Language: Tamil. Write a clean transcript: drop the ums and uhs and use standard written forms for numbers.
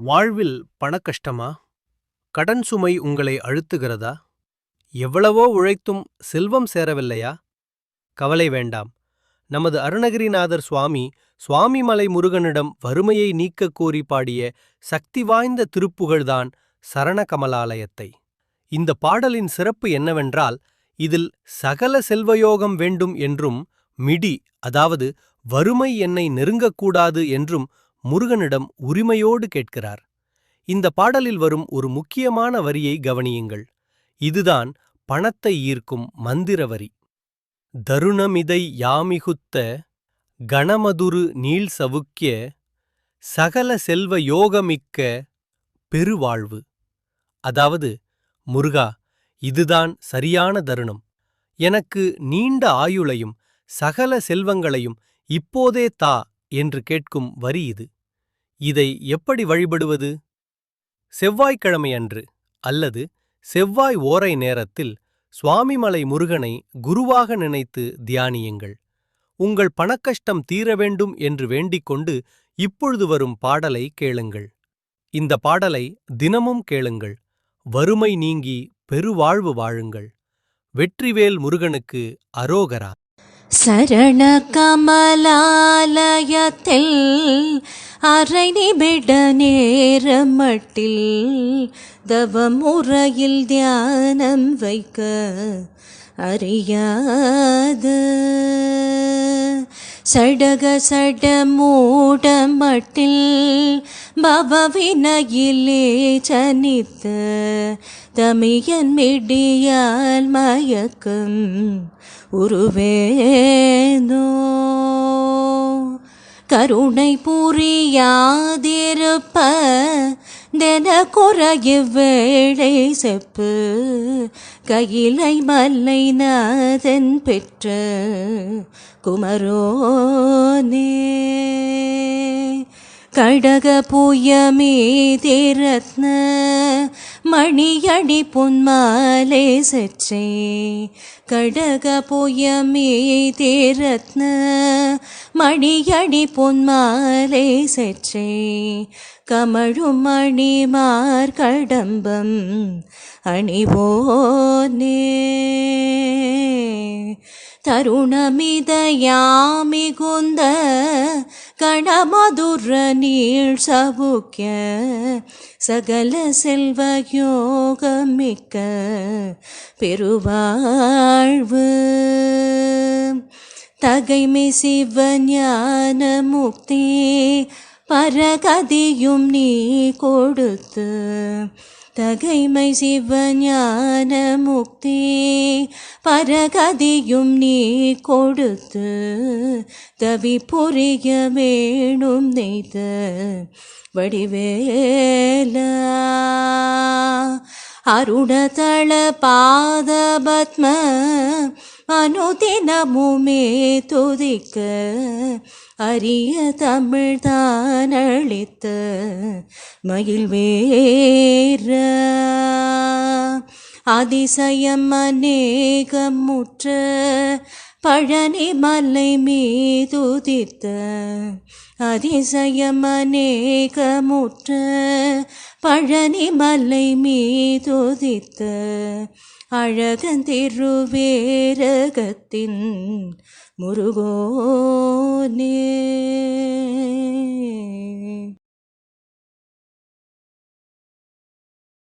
வாழ்வில் பணக்கஷ்டமா? கடன் சுமை உங்களை அழுத்துகிறதா? எவ்வளவோ உழைத்தும் செல்வம் சேரவில்லையா? கவலை வேண்டாம். நமது அருணகிரிநாதர் சுவாமிமலை முருகனிடம் வறுமையை நீக்கக் கோரி பாடிய சக்தி வாய்ந்த திருப்புகழ்தான் சரணகமலாலயத்தை. இந்த பாடலின் சிறப்பு என்னவென்றால், இதில் சகல செல்வயோகம் வேண்டும் என்றும், மிடி அதாவது வறுமை என்னை நெருங்கக்கூடாது என்றும் முருகனிடம் உரிமையோடு கேட்கிறார். இந்த பாடலில் வரும் ஒரு முக்கியமான வரியை கவனியுங்கள். இதுதான் பணத்தை ஈர்க்கும் மந்திர வரி. தருணமிதை யாமிகுத்த கணமதுரு நீள்சவுக்கிய சகல செல்வ யோகமிக்க பெருவாழ்வு. அதாவது, முருகா, இதுதான் சரியான தருணம். எனக்கு நீண்ட ஆயுளையும் சகல செல்வங்களையும் இப்போதே தா என்று கேட்கும் வரி இது. இதை எப்படி வழிபடுவது? செவ்வாய்க்கிழமை அன்று அல்லது செவ்வாய் ஓரை நேரத்தில் சுவாமிமலை முருகனை குருவாக நினைத்து தியானியுங்கள். உங்கள் பணக்கஷ்டம் தீர வேண்டும் என்று வேண்டிக்கொண்டு இப்பொழுது வரும் பாடலை கேளுங்கள். இந்த பாடலை தினமும் கேளுங்கள். வறுமை நீங்கி பெருவாழ்வு வாழுங்கள். வெற்றிவேல் முருகனுக்கு அரோகரா. சரண கமலாலயத்தில் அரை நிமிட நேரமட்டில் தவமுறையில் தியானம் வைக்க அறியாத சடக சட மூடமட்டில் பவவினையிலே சனித்த தமியன் மிடியால் மயக்கம் உருவேனோ கருணை புரியாதிருப்ப தென குறைய வேளை செப்பு கையிலை மல்லை நாதன் பெற்ற குமரோனே கடக புயமீதிரத்ன மணியடி பொன்மாலை சச்சே கடக புயமீதிரத்ன மணியடி பொன்மாலை சச்சே கமழும் மணிமார் கடம்பம் அணிவோனே தருணமிதயாமிகுந்த கணமதுர நீள் சவுக்கிய சகல செல்வயோகமிக்க பெருவாழ்வு தகைமை சிவஞான முக்தி பரகதியும் நீ கொடுத்து தகைமை சிவஞான முக்தி பரகதியும் நீ கொடுத்து தவி புரிய வேணும் நெய்த வடிவேலா அருணதள பாதபத்ம அனுதினமுமே துதிக்க அரிய தமிழ்தான் அளித்த மகிழ்வேர அதிசயம் அநேகமுற்ற பழனி மலை மீதுதித்த அதிசயம் அநேகமுற்ற பழனி மலை மீதுதித்த அழகன் திருவேரகத்தின் முருகோனே.